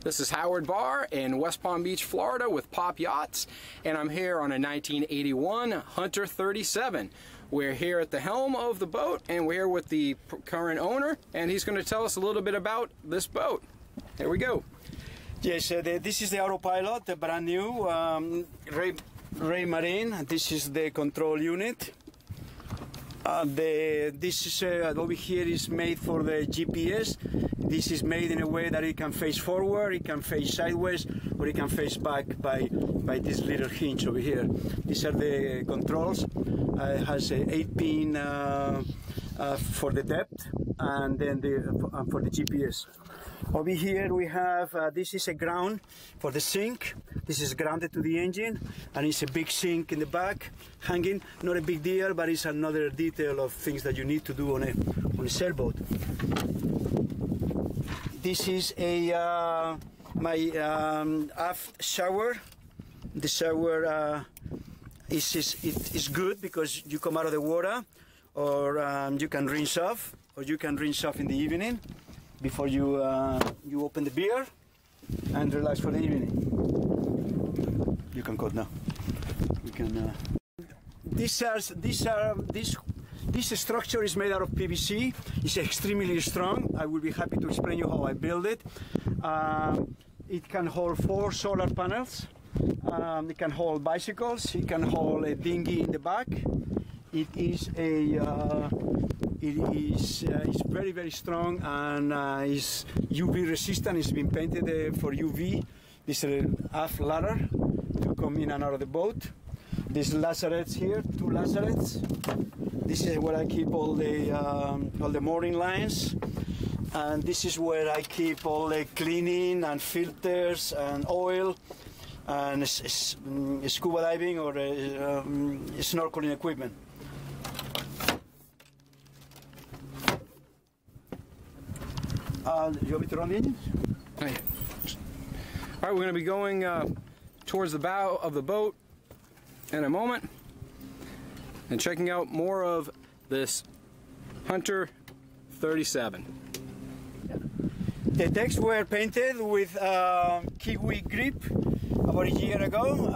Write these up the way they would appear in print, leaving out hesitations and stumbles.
This is Howard Barr in West Palm Beach, Florida with POP Yachts, and I'm here on a 1981 Hunter 37. We're here at the helm of the boat, and we're here with the current owner, and he's going to tell us a little bit about this boat. Here we go. Yes, this is the autopilot, the brand new Ray Marine. This is the control unit. This is over here is made for the GPS. This is made in a way that it can face forward, it can face sideways, or it can face back by this little hinge over here. These are the controls. It has an 8-pin for the depth, and then for the GPS. Over here we have, this is a ground for the sink. This is grounded to the engine, and it's a big sink in the back, hanging. Not a big deal, but it's another detail of things that you need to do on a sailboat. This is my aft shower. The shower is good because you come out of the water, or you can rinse off, in the evening before you open the beer and relax for the evening. You can cut now. We can. This structure is made out of PVC. It's extremely strong. I will be happy to explain you how I build it. It can hold 4 solar panels. It can hold bicycles. It can hold a dinghy in the back. It's very, very strong, and is UV resistant. It's been painted for UV. This is an aft ladder to come in and out of the boat. These lazarets here, 2 lazarets. This is where I keep all the mooring lines, and this is where I keep all the cleaning and filters and oil and scuba diving or snorkeling equipment. You want me to run the engines? All right, we're going to be going towards the bow of the boat in a moment and checking out more of this Hunter 37. The decks were painted with Piewiet grip about a year ago.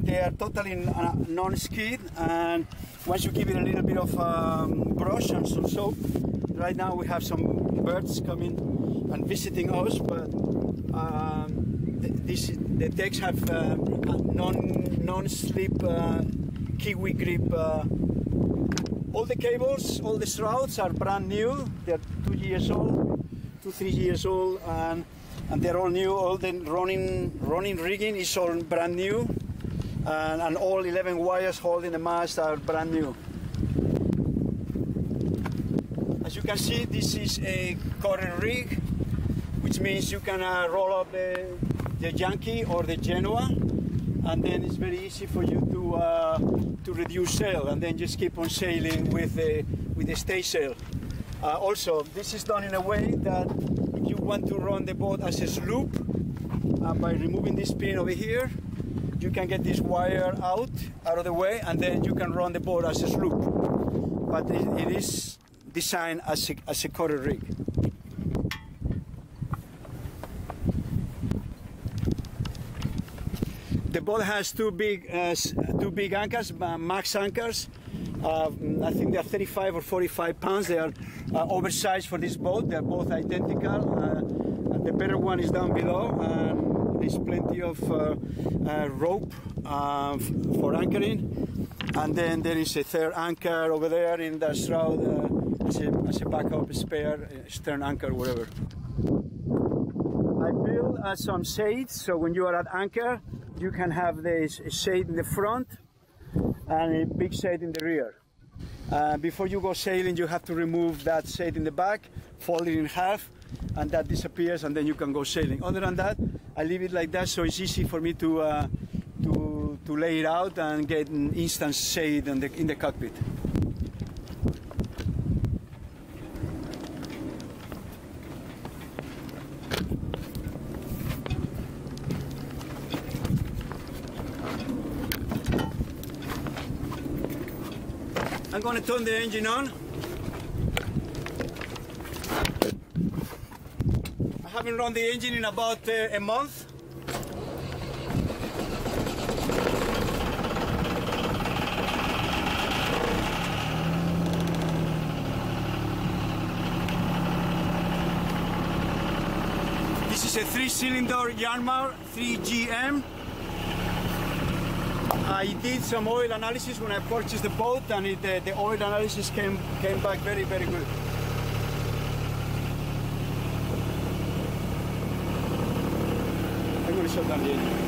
They are totally non-skid, and once you give it a little bit of brush and some soap, right now we have some birds coming and visiting us, but the decks have non-slip Piewiet grip. All the cables, all the shrouds are brand new. They're 2 years old, 3 years old, and they're all new. All the running rigging is all brand new, and all 11 wires holding the mast are brand new. As you can see, this is a quarter rig, which means you can roll up the Yankee or the Genoa, and then it's very easy for you to reduce sail, and then just keep on sailing with the staysail. Also, this is done in a way that if you want to run the boat as a sloop, by removing this pin over here, you can get this wire out of the way, and then you can run the boat as a sloop. But it is designed as a quarter rig. The boat has two big anchors, max anchors. I think they are 35 or 45 pounds. They are oversized for this boat. They are both identical. The better one is down below, and there's plenty of rope for anchoring. And then there is a third anchor over there in the shroud as a backup spare, stern anchor, whatever. I built some shades, so when you are at anchor, you can have this shade in the front and a big shade in the rear. Before you go sailing, you have to remove that shade in the back, fold it in half, and that disappears, and then you can go sailing. Other than that, I leave it like that, so it's easy for me to lay it out and get an instant shade in the cockpit. I'm going to turn the engine on. I have haven't run the engine in about a month. This is a 3-cylinder Yanmar 3GM. I did some oil analysis when I purchased the boat, and the oil analysis came back very, very good. I'm going to shut down the engine.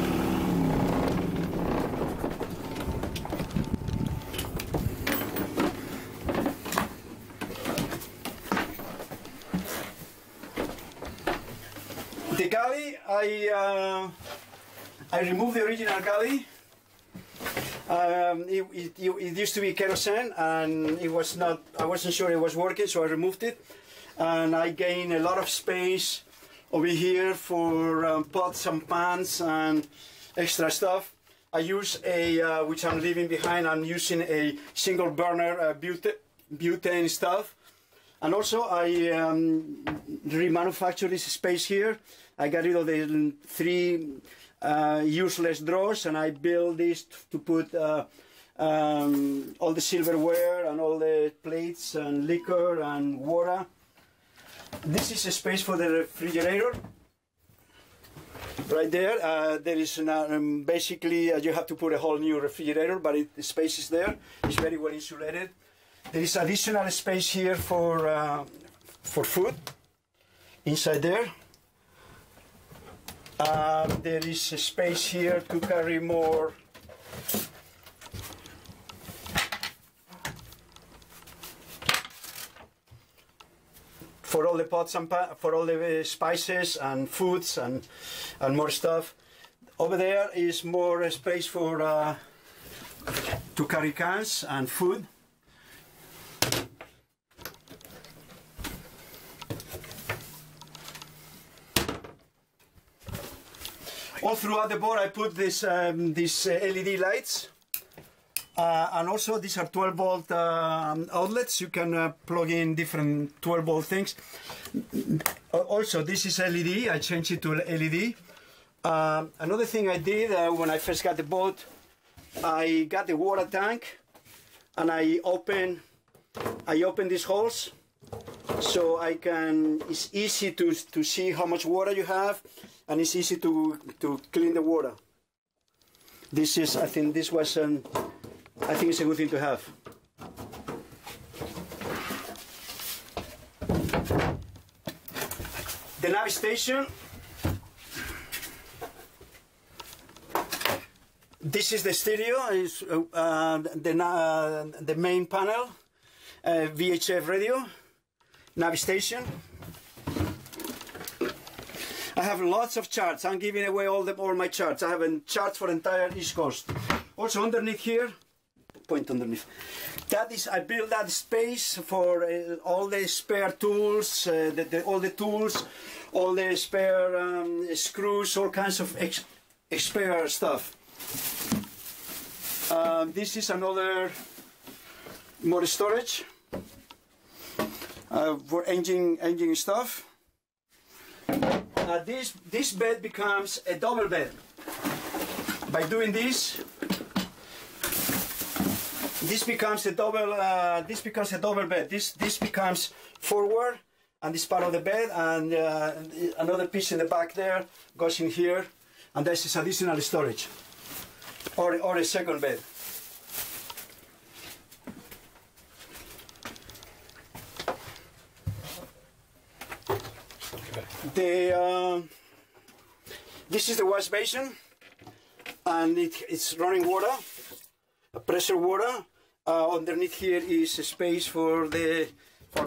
The galley, I removed the original galley. It used to be kerosene, and it was not. I wasn't sure it was working, so I removed it, and I gained a lot of space over here for pots and pans and extra stuff. I use a, which I'm leaving behind. I'm using a single burner butane stuff, and also I remanufactured this space here. I got rid of the 3 useless drawers, and I built this to put all the silverware and all the plates and liquor and water. This is a space for the refrigerator. Right there, there is basically you have to put a whole new refrigerator, but the space is there. It's very well insulated. There is additional space here for food inside there. There is a space here to carry more for all the pots and for all the spices and foods and more stuff. Over there is more space for to carry cans and food. All throughout the boat, I put these LED lights, and also these are 12-volt outlets. You can plug in different 12-volt things. Also, this is LED. I changed it to LED. Another thing I did when I first got the boat, I got the water tank, and I open these holes, so I can. It's easy to see how much water you have. And it's easy to clean the water. This is, I think this was, I think it's a good thing to have. The nav station. This is the stereo, is the main panel, VHF radio, nav station. I have lots of charts. I'm giving away all my charts. I have charts for the entire East Coast. Also underneath here, point underneath. That is, I built that space for all the spare tools, all the tools, all the spare screws, all kinds of spare stuff. This is another more storage for engine stuff. This bed becomes a double bed. By doing this becomes a double. This becomes a double bed. This becomes forward, and this part of the bed, and another piece in the back there goes in here, and this is additional storage, or a second bed. This is the wash basin, and it's running water, pressure water. Underneath here is a space for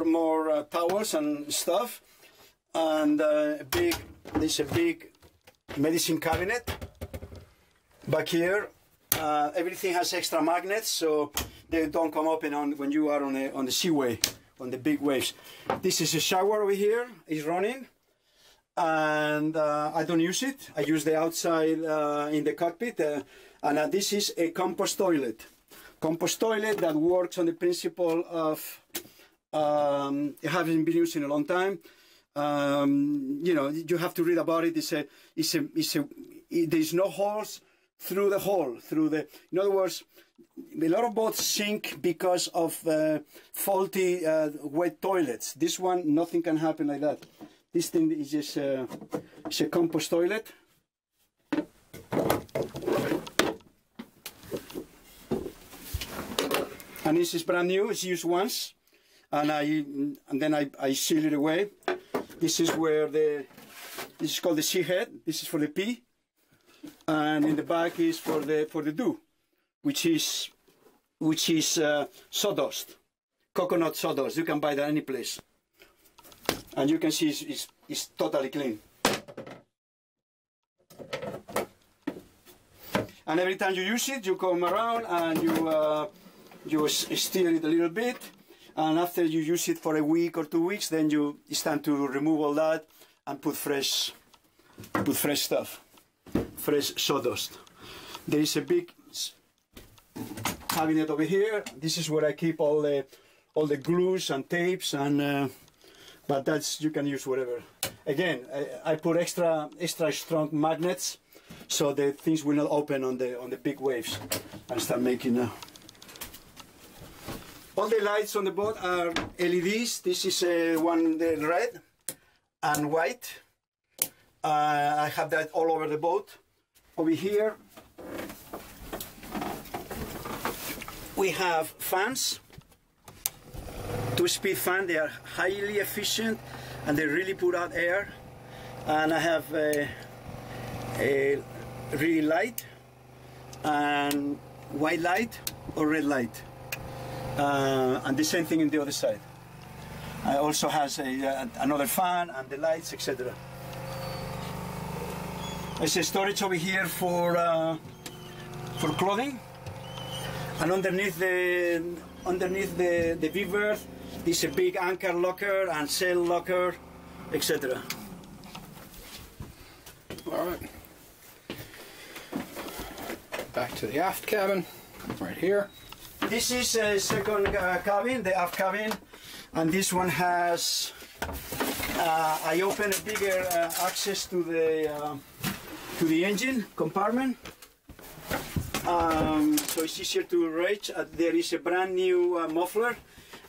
more towels and stuff, and there's a big medicine cabinet back here. Everything has extra magnets, so they don't come open when you are on the seaway, on the big waves. This is a shower over here. It's running. And I don't use it. I use the outside in the cockpit, and this is a compost toilet. Compost toilet that works on the principle of it hasn't been used in a long time. You know, you have to read about it. There's no holes through the hole. In other words, a lot of boats sink because of faulty wet toilets. This one, nothing can happen like that. This thing is just it's a compost toilet. And this is brand new. It's used once, and then I seal it away. This is where this is called the sea head. This is for the pee, and in the back is for the do, which is sawdust, coconut sawdust. You can buy that any place, and you can see it's totally clean. And every time you use it, you come around and you stir it a little bit, and after you use it for a week or 2 weeks, then it's time to remove all that and put fresh stuff, fresh sawdust. There is a big cabinet over here. This is where I keep all the glues and tapes, and but you can use whatever. Again, I put extra strong magnets so the things will not open on the big waves and start making. All the lights on the boat are LEDs. This is one red and white. I have that all over the boat. Over here we have fans, 2-speed fan. They are highly efficient and they really put out air. And I have a really light and white light or red light. And the same thing in the other side. I also has another fan and the lights, etc. There's a storage over here for clothing, and underneath the V-berth, there's a big anchor locker and sail locker, etc. All right. Back to the aft cabin, right here. This is a second cabin, the aft cabin, and this one has, I open a bigger access to the engine compartment, so it's easier to reach. There is a brand new muffler,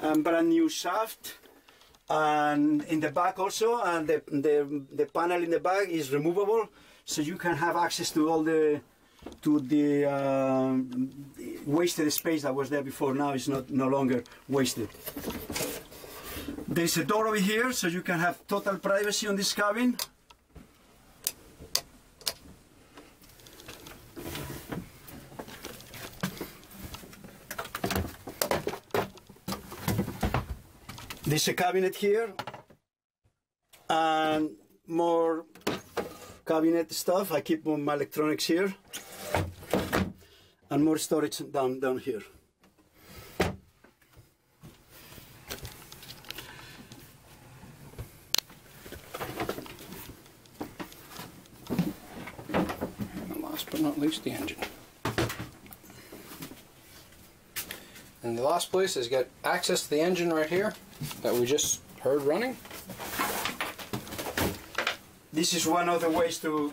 brand new shaft, and in the back also, and the panel in the back is removable, so you can have access to all the wasted space that was there before. Now it's no longer wasted. There's a door over here, so you can have total privacy on this cabin. There's a cabinet here and more cabinet stuff. I keep my electronics here. And more storage down here. And last but not least, the engine. And the last place has got access to the engine right here that we just heard running. This is one of the ways to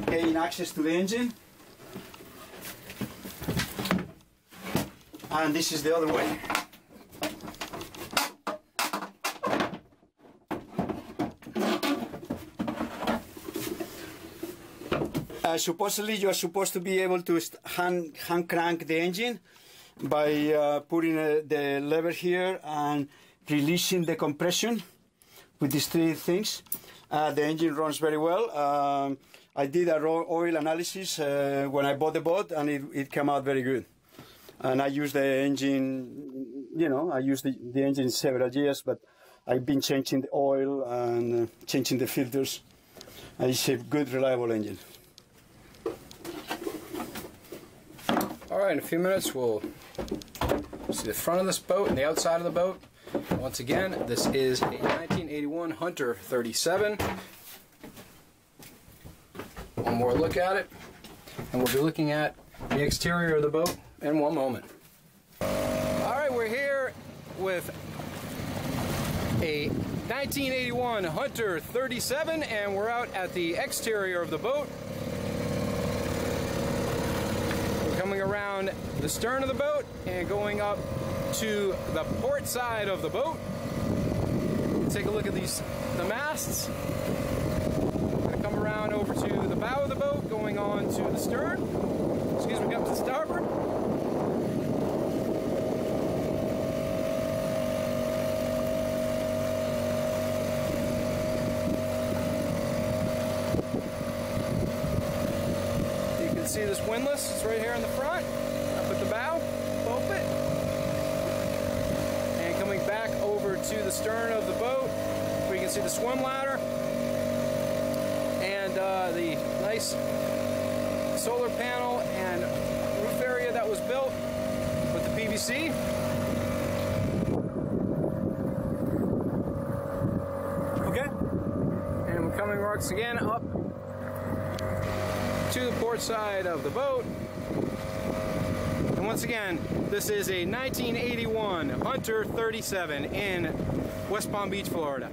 gain access to the engine. And this is the other way. Supposedly you are supposed to be able to hand crank the engine by putting the lever here and releasing the compression with these three things. The engine runs very well. I did a raw oil analysis when I bought the boat, and it came out very good. And I use the engine, you know, I use the engine several years, but I've been changing the oil and changing the filters. And it's a good, reliable engine. All right, in a few minutes we'll see the front of this boat and the outside of the boat. Once again, this is a 1981 Hunter 37. One more look at it, and we'll be looking at the exterior of the boat in one moment. All right, we're here with a 1981 Hunter 37, and we're out at the exterior of the boat. We're coming around the stern of the boat and going up to the port side of the boat. Take a look at the masts. We're going to come around over to the bow of the boat, going on to the stern. Excuse me, up to starboard. You can see this windlass. It's right here in the front. Up at the bow. Pulpit. And coming back over to the stern of the boat, where you can see the swim ladder and the nice solar panel and roof area that was built with the PVC. Okay. And we're coming once again up to the port side of the boat. And once again, this is a 1981 Hunter 37 in West Palm Beach, Florida.